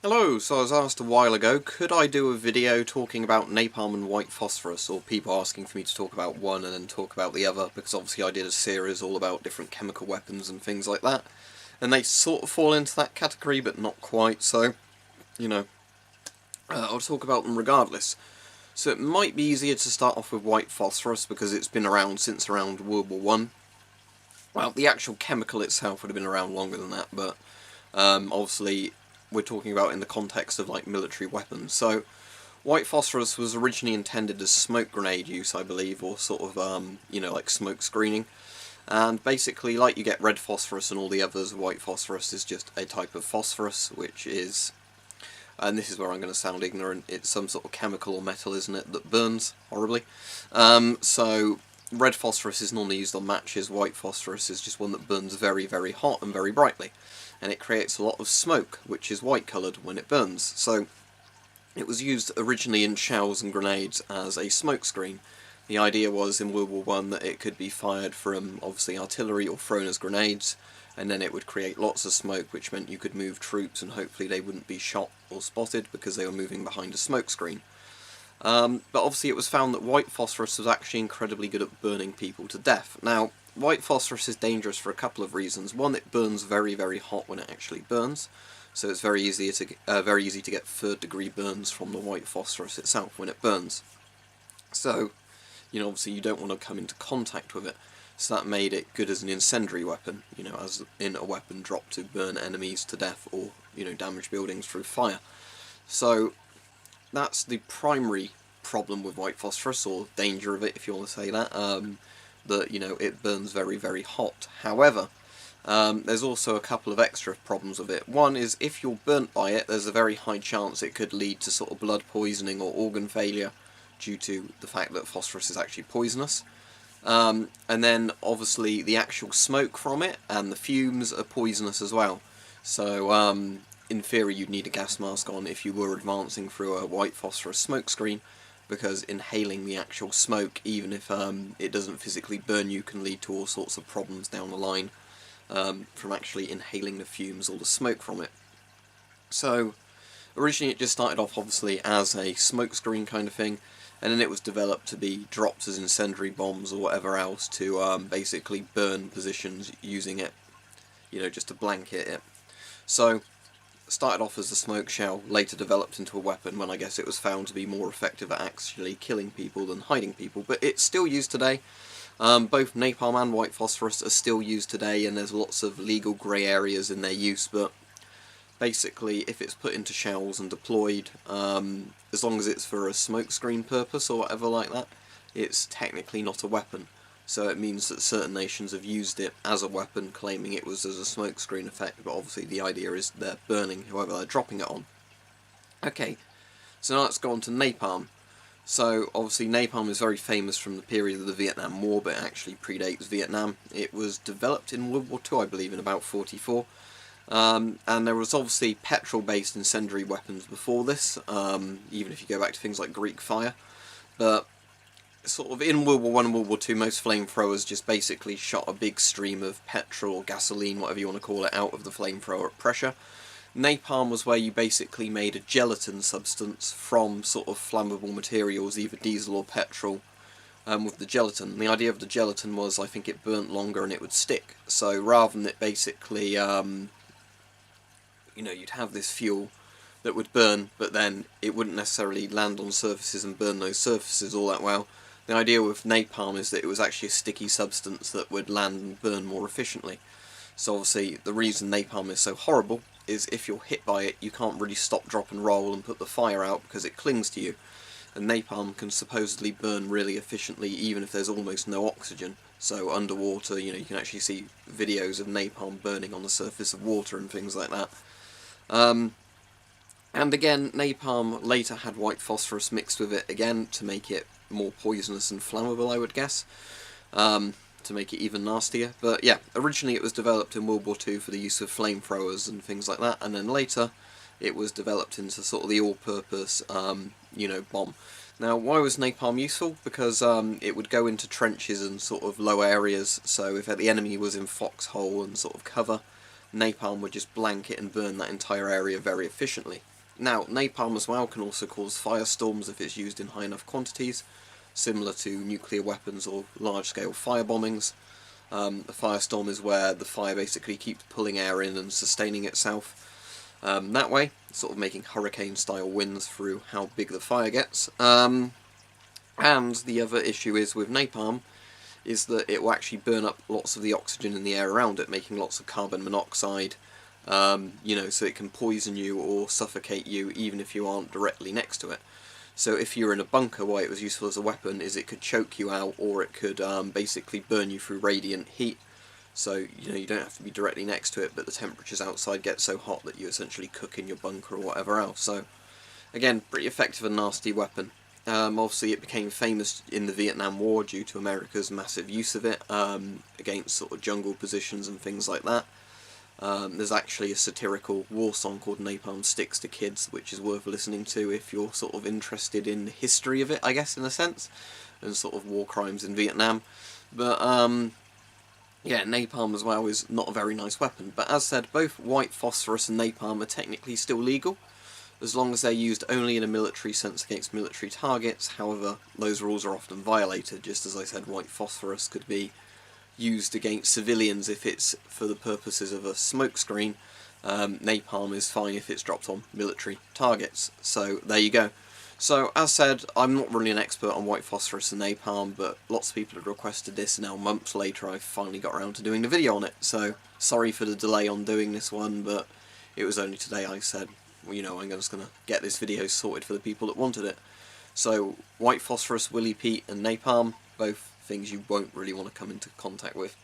Hello, so I was asked a while ago, could I do a video talking about napalm and white phosphorus, or people asking for me to talk about one and then talk about the other, because obviously I did a series all about different chemical weapons and things like that, and they sort of fall into that category, but not quite, so, you know, I'll talk about them regardless. So it might be easier to start off with white phosphorus, because it's been around since around World War One. Well, the actual chemical itself would have been around longer than that, but obviously we're talking about in the context of like military weapons. So white phosphorus was originally intended as smoke grenade use, I believe, or sort of like smoke screening. And basically, like you get red phosphorus and all the others, white phosphorus is just a type of phosphorus, which is, and this is where I'm going to sound ignorant, it's some sort of chemical or metal, isn't it, that burns horribly. So red phosphorus is normally used on matches, white phosphorus is just one that burns very, very hot and very brightly. And it creates a lot of smoke, which is white coloured when it burns. So it was used originally in shells and grenades as a smoke screen. The idea was in World War One that it could be fired from obviously artillery or thrown as grenades, and then it would create lots of smoke, which meant you could move troops and hopefully they wouldn't be shot or spotted because they were moving behind a smoke screen. But obviously it was found that white phosphorus was actually incredibly good at burning people to death. Now, white phosphorus is dangerous for a couple of reasons. One, it burns very, very hot when it actually burns, so it's very easy to get third-degree burns from the white phosphorus itself when it burns. So, obviously you don't want to come into contact with it. So that made it good as an incendiary weapon, as in a weapon dropped to burn enemies to death or, damage buildings through fire. So that's the primary problem with white phosphorus, or danger of it, if you want to say that. That it burns very, very hot. However, there's also a couple of extra problems with it. One is if you're burnt by it, there's a very high chance it could lead to sort of blood poisoning or organ failure due to the fact that phosphorus is actually poisonous. And then obviously the actual smoke from it and the fumes are poisonous as well. So in theory you'd need a gas mask on if you were advancing through a white phosphorus smoke screen, because inhaling the actual smoke, even if it doesn't physically burn you, can lead to all sorts of problems down the line from actually inhaling the fumes or the smoke from it. So originally it just started off obviously as a smoke screen kind of thing, and then it was developed to be dropped as incendiary bombs or whatever else to basically burn positions using it, just to blanket it. So started off as a smoke shell, later developed into a weapon when I guess it was found to be more effective at actually killing people than hiding people. But it's still used today. Both napalm and white phosphorus are still used today, and there's lots of legal grey areas in their use, but basically if it's put into shells and deployed, as long as it's for a smoke screen purpose or whatever like that, it's technically not a weapon. So it means that certain nations have used it as a weapon, claiming it was as a smokescreen effect, but obviously the idea is they're burning whoever they're dropping it on. Okay, so now let's go on to napalm. So obviously napalm is very famous from the period of the Vietnam War, but it actually predates Vietnam. It was developed in World War II, I believe, in about 1944. And there was obviously petrol-based incendiary weapons before this, even if you go back to things like Greek fire. But sort of in World War I and World War II, most flamethrowers just basically shot a big stream of petrol or gasoline, whatever you want to call it, out of the flamethrower at pressure. Napalm was where you basically made a gelatin substance from sort of flammable materials, either diesel or petrol, with the gelatin. The idea of the gelatin was, I think it burnt longer and it would stick. So rather than it basically, you'd have this fuel that would burn, but then it wouldn't necessarily land on surfaces and burn those surfaces all that well. The idea with napalm is that it was actually a sticky substance that would land and burn more efficiently. So obviously the reason napalm is so horrible is if you're hit by it, you can't really stop, drop and roll and put the fire out because it clings to you. And napalm can supposedly burn really efficiently even if there's almost no oxygen. So underwater, you can actually see videos of napalm burning on the surface of water and things like that. And again, napalm later had white phosphorus mixed with it again to make it more poisonous and flammable, I would guess, to make it even nastier. But yeah, originally it was developed in World War II for the use of flamethrowers and things like that, and then later it was developed into sort of the all-purpose, bomb. Now, why was napalm useful? Because it would go into trenches and sort of low areas, so if the enemy was in foxhole and sort of cover, napalm would just blanket and burn that entire area very efficiently. Now, napalm as well can also cause firestorms if it's used in high enough quantities, similar to nuclear weapons or large-scale fire bombings. A firestorm is where the fire basically keeps pulling air in and sustaining itself that way, sort of making hurricane-style winds through how big the fire gets. And the other issue is with napalm is that it will actually burn up lots of the oxygen in the air around it, making lots of carbon monoxide, you know, so it can poison you or suffocate you even if you aren't directly next to it. So if you're in a bunker, why it was useful as a weapon is it could choke you out, or it could basically burn you through radiant heat. So, you know, you don't have to be directly next to it, but the temperatures outside get so hot that you essentially cook in your bunker or whatever else. So, again, pretty effective and nasty weapon. Obviously it became famous in the Vietnam War due to America's massive use of it against sort of jungle positions and things like that. There's actually a satirical war song called Napalm Sticks to Kids, which is worth listening to if you're sort of interested in the history of it, I guess, in a sense, and sort of war crimes in Vietnam. But, yeah, napalm as well is not a very nice weapon, but as said, both white phosphorus and napalm are technically still legal, as long as they're used only in a military sense against military targets. However, those rules are often violated. Just as I said, white phosphorus could be used against civilians if it's for the purposes of a smokescreen. Napalm is fine if it's dropped on military targets. So there you go. So as said, I'm not really an expert on white phosphorus and napalm, but lots of people have requested this, and now months later I've finally got around to doing the video on it. So sorry for the delay on doing this one, but it was only today I said, well, you know, I'm just going to get this video sorted for the people that wanted it. So, white phosphorus, Willy Pete and napalm, both things you won't really want to come into contact with.